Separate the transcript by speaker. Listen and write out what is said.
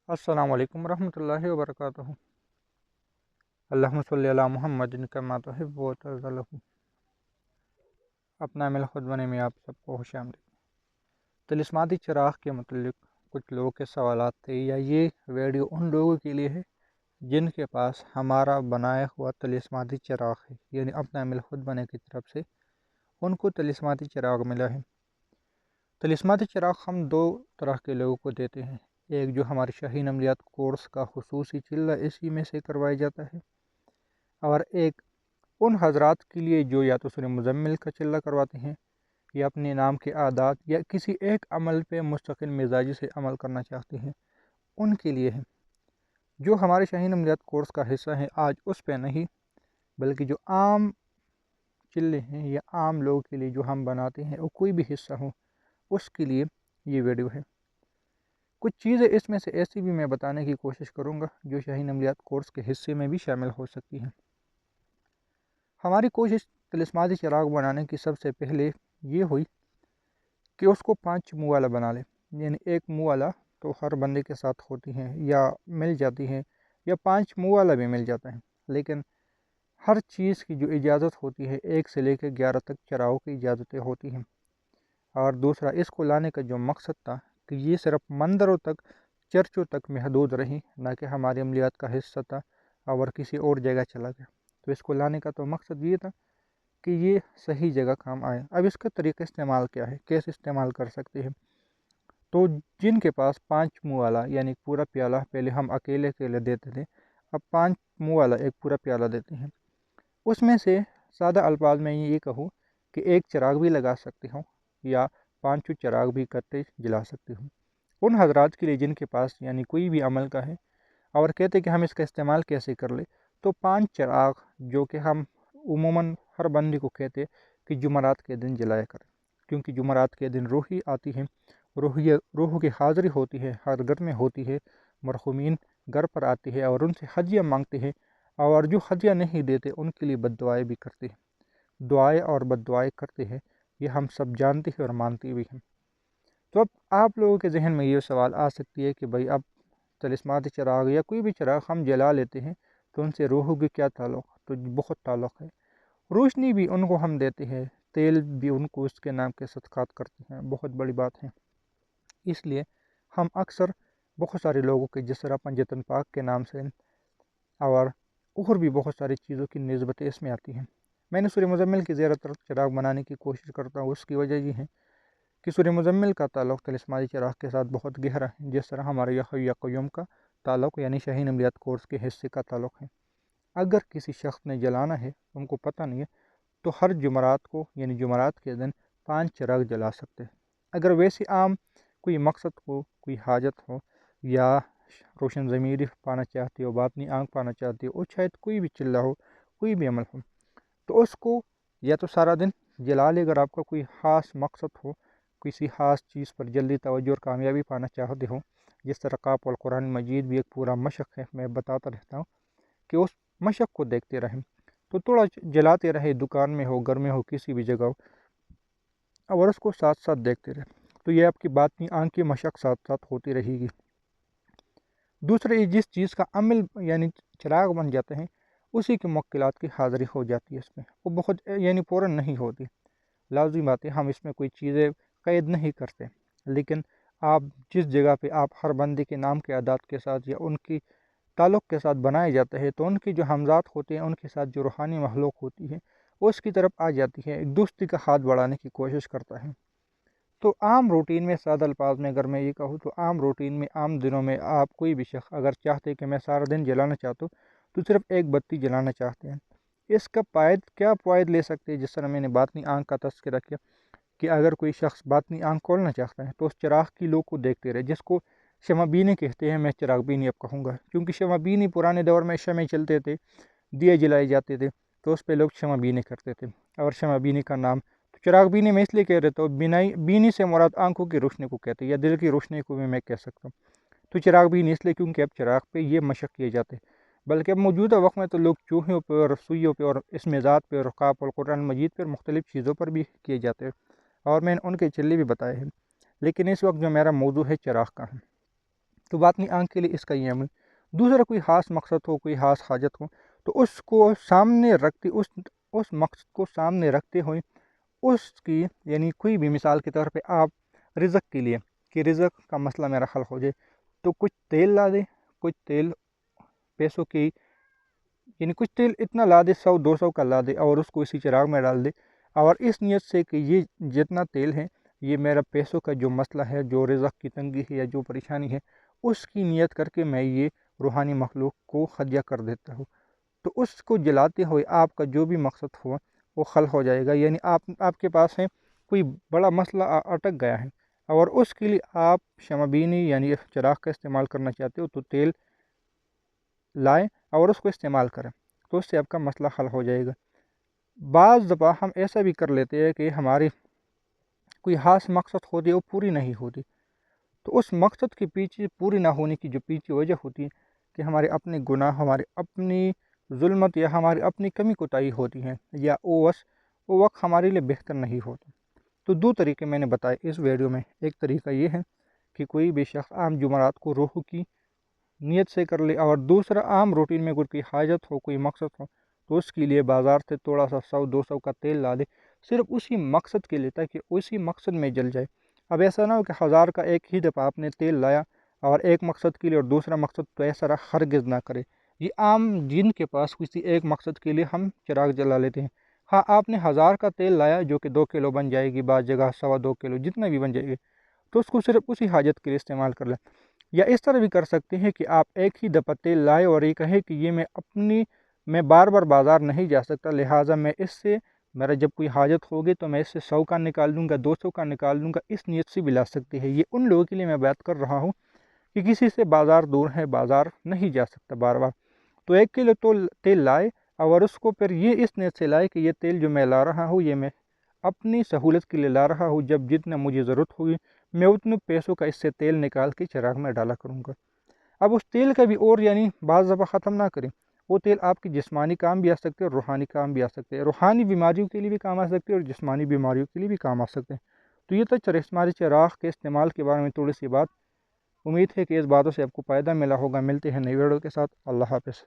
Speaker 1: السلام علیکم ورحمۃ اللہ وبرکاتہ۔ اللہم صلی علی محمد کما تحب و ترضی۔ اپنا عمل خود بنے میں آپ سب کو خوش آمدید۔ طلسماتی چراغ کے متعلق کچھ لوگوں کے سوالات تھے، یا یہ ویڈیو ان لوگوں کے لیے ہے جن کے پاس ہمارا بنایا ہوا طلسماتی چراغ ہے، یعنی اپنا عمل خود بنے کی طرف سے ان کو طلسماتی چراغ ملا ہے۔ طلسماتی چراغ ہم دو طرح کے لوگوں کو دیتے ہیں، ایک جو ہمارے شاہین عملیات کورس کا خصوصی چلہ اسی میں سے کروایا جاتا ہے، اور ایک ان حضرات کے لیے جو یا تو سورہ مزمل کا چلہ کرواتے ہیں یا اپنے نام کے عادات یا کسی ایک عمل پہ مستقل مزاجی سے عمل کرنا چاہتے ہیں، ان کے لیے ہے۔ جو ہمارے شاہین عملیات کورس کا حصہ ہیں آج اس پہ نہیں، بلکہ جو عام چلے ہیں یا عام لوگوں کے لیے جو ہم بناتے ہیں وہ کوئی بھی حصہ ہو، اس کے لیے یہ ویڈیو ہے۔ کچھ چیزیں اس میں سے ایسی بھی میں بتانے کی کوشش کروں گا جو شاہین عملیات کورس کے حصے میں بھی شامل ہو سکتی ہیں۔ ہماری کوشش طلسماتی چراغ بنانے کی سب سے پہلے یہ ہوئی کہ اس کو 5 منہ والا بنا لے، یعنی ایک منہ والا تو ہر بندے کے ساتھ ہوتی ہیں یا مل جاتی ہیں، یا 5 منہ والا بھی مل جاتا ہے، لیکن ہر چیز کی جو اجازت ہوتی ہے 1 سے لے کے 11 تک چراغوں کی اجازتیں ہوتی ہیں۔ اور دوسرا، اس کو لانے کا جو مقصد تھا کہ یہ صرف مندروں تک، چرچوں تک محدود رہی، نہ کہ ہماری عملیات کا حصہ تھا اور کسی اور جگہ چلا گیا۔ تو اس کو لانے کا تو مقصد یہ تھا کہ یہ صحیح جگہ کام آئے۔ اب اس کا طریقہ استعمال کیا ہے، کیسے استعمال کر سکتے ہیں؟ تو جن کے پاس 5 منہ والا یعنی پورا پیالہ، پہلے ہم اکیلے دیتے تھے، اب 5 منہ والا ایک پورا پیالہ دیتے ہیں، اس میں سے سادہ الفاظ میں یہ کہوں کہ ایک چراغ بھی لگا سکتے ہوں یا 5 چراغ بھی کرتے جلا سکتے ہوں۔ ان حضرات کے لیے جن کے پاس یعنی کوئی بھی عمل کا ہے اور کہتے کہ ہم اس کا استعمال کیسے کر لیں، تو 5 چراغ جو کہ ہم عموماً ہر بندے کو کہتے کہ جمعرات کے دن جلایا کریں، کیونکہ جمعرات کے دن روحی آتی ہے، روح کی حاضری ہوتی ہے، ہر گھر میں ہوتی ہے، مرحومین گھر پر آتی ہے اور ان سے ہدیہ مانگتے ہیں، اور جو ہدیہ نہیں دیتے ان کے لیے بد دعائیں بھی کرتے ہیں۔ دعائیں اور بد دعائیں کرتے ہیں، یہ ہم سب جانتے ہیں اور مانتے بھی ہیں۔ تو اب آپ لوگوں کے ذہن میں یہ سوال آ سکتی ہے کہ بھائی اب طلسماتی چراغ یا کوئی بھی چراغ ہم جلا لیتے ہیں تو ان سے روحوں کی کیا تعلق؟ تو بہت تعلق ہے۔ روشنی بھی ان کو ہم دیتے ہیں، تیل بھی ان کو اس کے نام کے صدقات کرتے ہیں، بہت بڑی بات ہے۔ اس لیے ہم اکثر بہت سارے لوگوں کے جس طرح پنجتن پاک کے نام سے اور بھی بہت ساری چیزوں کی نسبتیں اس میں آتی ہیں۔ میں نے سورہ مزمل کی زیادہ تر چراغ بنانے کی کوشش کرتا ہوں، اس کی وجہ یہ ہے کہ سورہ مزمل کا تعلق طلسماتی چراغ کے ساتھ بہت گہرا ہے، جس طرح ہمارے یا حی یا قیوم کا تعلق یعنی شاہین عملیات کورس کے حصے کا تعلق ہے۔ اگر کسی شخص نے جلانا ہے، ان کو پتہ نہیں ہے، تو ہر جمعرات کو یعنی جمعرات کے دن 5 چراغ جلا سکتے ہیں۔ اگر ویسے عام کوئی مقصد ہو، کوئی حاجت ہو، یا روشن ضمیری پانا چاہتے ہو، باطنی آنکھ پانا چاہتے ہو، اور شاید کوئی بھی چلہ ہو، کوئی بھی عمل ہو، تو اس کو یا تو سارا دن جلا لے اگر آپ کا کوئی خاص مقصد ہو، کسی خاص چیز پر جلدی توجہ اور کامیابی پانا چاہتے ہو، جس طرح قاف القرآن مجید بھی ایک پورا مشق ہے، میں بتاتا رہتا ہوں کہ اس مشق کو دیکھتے رہیں، تو تھوڑا جلاتے رہے، دکان میں ہو، گھر میں ہو، کسی بھی جگہ ہو، اور اس کو ساتھ ساتھ دیکھتے رہے، تو یہ آپ کی باطنی آنکھ کی مشق ساتھ ساتھ ہوتی رہے گی۔ دوسرے، جس چیز کا عمل یعنی چراغ بن جاتے ہیں اسی کی موکلات کی حاضری ہو جاتی ہے، اس میں وہ بہت یعنی فوراً نہیں ہوتی۔ لازمی بات ہے، ہم اس میں کوئی چیزیں قید نہیں کرتے، لیکن آپ جس جگہ پہ آپ ہر بندے کے نام کے اعداد کے ساتھ یا ان کی تعلق کے ساتھ بنائے جاتے ہیں، تو ان کی جو ہمزات ہوتے ہیں، ان کے ساتھ جو روحانی مخلوق ہوتی ہے وہ اس کی طرف آ جاتی ہے، ایک دوستی کا ہاتھ بڑھانے کی کوشش کرتا ہے۔ تو عام روٹین میں سادہ الفاظ میں اگر میں یہ کہوں تو عام روٹین میں عام دنوں میں آپ کوئی بھی شخص اگر چاہتے کہ میں سارا دن جلانا چاہتا ہوں تو صرف ایک بتی جلانا چاہتے ہیں، اس کا کیا فوائد لے سکتے ہیں؟ جس طرح میں نے باطنی آنکھ کا تذکرہ کیا کہ اگر کوئی شخص باطنی آنکھ کھولنا چاہتا ہے تو اس چراغ کی لو کو دیکھتے رہے، جس کو شمع بینی کہتے ہیں، میں چراغ بینی اب کہوں گا، کیونکہ شمع بینی پرانے دور میں شمع چلتے تھے، دیے جلائے جاتے تھے، تو اس پہ لوگ شمع بینی کرتے تھے، اور شمع بینی کا نام تو چراغ بینی میں اس لیے کہہ رہے تو بینی سے مراد آنکھوں کی روشنی کو کہتے ہیں، یا دل کی روشنی کو بھی میں کہہ سکتا ہوں۔ تو چراغ بینی اس لیے کیونکہ اب چراغ پہ یہ مشق کیے جاتے ہیں، بلکہ اب موجودہ وقت میں تو لوگ چوہوں پہ اور سوئیوں پہ اور اس مزاد پہ اور قاف القرآن مجید پہ مختلف چیزوں پر بھی کیے جاتے ہیں، اور میں نے ان کے چلے بھی بتائے ہیں، لیکن اس وقت جو میرا موضوع ہے چراغ کا ہے۔ تو باطنی آنکھ کے لیے اس کا یہ عمل۔ دوسرا کوئی خاص مقصد ہو، کوئی خاص حاجت ہو، تو اس کو سامنے رکھتے اس مقصد کو سامنے رکھتے ہوئے اس کی یعنی کوئی بھی مثال کے طور پہ آپ رزق کے لیے کہ رزق کا مسئلہ میرا حل ہو جائے تو کچھ تیل لا دے، کچھ تیل پیسوں کی یعنی کچھ تیل اتنا لا دے 100-200 کا لا دے اور اس کو اسی چراغ میں ڈال دے اور اس نیت سے کہ یہ جتنا تیل ہے یہ میرا پیسوں کا جو مسئلہ ہے، جو رزق کی تنگی ہے یا جو پریشانی ہے، اس کی نیت کر کے میں یہ روحانی مخلوق کو ہدیہ کر دیتا ہوں، تو اس کو جلاتے ہوئے آپ کا جو بھی مقصد ہوا وہ حل ہو جائے گا۔ یعنی آپ کے پاس ہے کوئی بڑا مسئلہ اٹک گیا ہے اور اس کے لیے آپ شمع بینی یعنی چراغ کا استعمال کرنا چاہتے ہو، تو تیل لائیں اور اس کو استعمال کریں تو اس سے آپ کا مسئلہ حل ہو جائے گا۔ بعض دفعہ ہم ایسا بھی کر لیتے ہیں کہ ہماری کوئی خاص مقصد ہوتی ہے وہ پوری نہیں ہوتی، تو اس مقصد کے پیچھے پوری نہ ہونے کی جو پیچھے وجہ ہوتی ہے کہ ہمارے اپنے گناہ، ہماری اپنی ظلمت یا ہماری اپنی کمی کوتاہی ہوتی ہیں یا وہ وقت ہمارے لیے بہتر نہیں ہوتا۔ تو دو طریقے میں نے بتائے اس ویڈیو میں۔ ایک طریقہ یہ ہے کہ کوئی بھی شخص عام جمعرات کو روح کی نیت سے کر لے، اور دوسرا عام روٹین میں کوئی حاجت ہو، کوئی مقصد ہو، تو اس کے لیے بازار سے تھوڑا سا 100-200 کا تیل لا دے صرف اسی مقصد کے لیے تاکہ اسی مقصد میں جل جائے۔ اب ایسا نہ ہو کہ 1000 کا ایک ہی دفعہ آپ نے تیل لایا اور ایک مقصد کے لیے اور دوسرا مقصد تو ایسا ہرگز نہ کرے۔ یہ عام جن کے پاس کسی ایک مقصد کے لیے ہم چراغ جلا لیتے ہیں۔ ہاں آپ نے 1000 کا تیل لایا جو کہ 2 کلو بن جائے گی، بعض جگہ 2.25 کلو جتنا بھی بن جائے گی، تو اس کو صرف اسی حاجت کے لیے استعمال کر لیں۔ یا اس طرح بھی کر سکتے ہیں کہ آپ ایک ہی دفعہ تیل لائے اور یہ کہیں کہ یہ میں بار بار بازار نہیں جا سکتا، لہٰذا میں اس سے میرا جب کوئی حاجت ہوگی تو میں اس سے 100 کا نکال دوں گا، 200 کا نکال دوں گا، اس نیت سے بھی لا سکتے ہیں۔ یہ ان لوگوں کے لیے میں بات کر رہا ہوں کہ کسی سے بازار دور ہے، بازار نہیں جا سکتا بار بار، تو 1 کلو تو تیل لائے اور اس کو پھر یہ اس نیت سے لائے کہ یہ تیل جو میں لا رہا ہوں یہ میں اپنی سہولت کے لیے لا رہا ہوں، جب جتنا مجھے ضرورت ہوگی میں اتنے پیسوں کا اس سے تیل نکال کے چراغ میں ڈالا کروں گا۔ اب اس تیل کا بھی اور یعنی بعض دفعہ ختم نہ کریں، وہ تیل آپ کی جسمانی کام بھی آ سکتے ہیں اور روحانی کام بھی آ سکتے ہیں، روحانی بیماریوں کے لیے بھی کام آ سکتے ہیں اور جسمانی بیماریوں کے لیے بھی کام آ سکتے ہیں۔ تو یہ تو ہمارے چراغ کے استعمال کے بارے میں تھوڑی سی بات، امید ہے کہ اس باتوں سے آپ کو فائدہ ملا ہوگا۔ ملتے ہیں نئی ویڈیو کے ساتھ، اللہ حافظ۔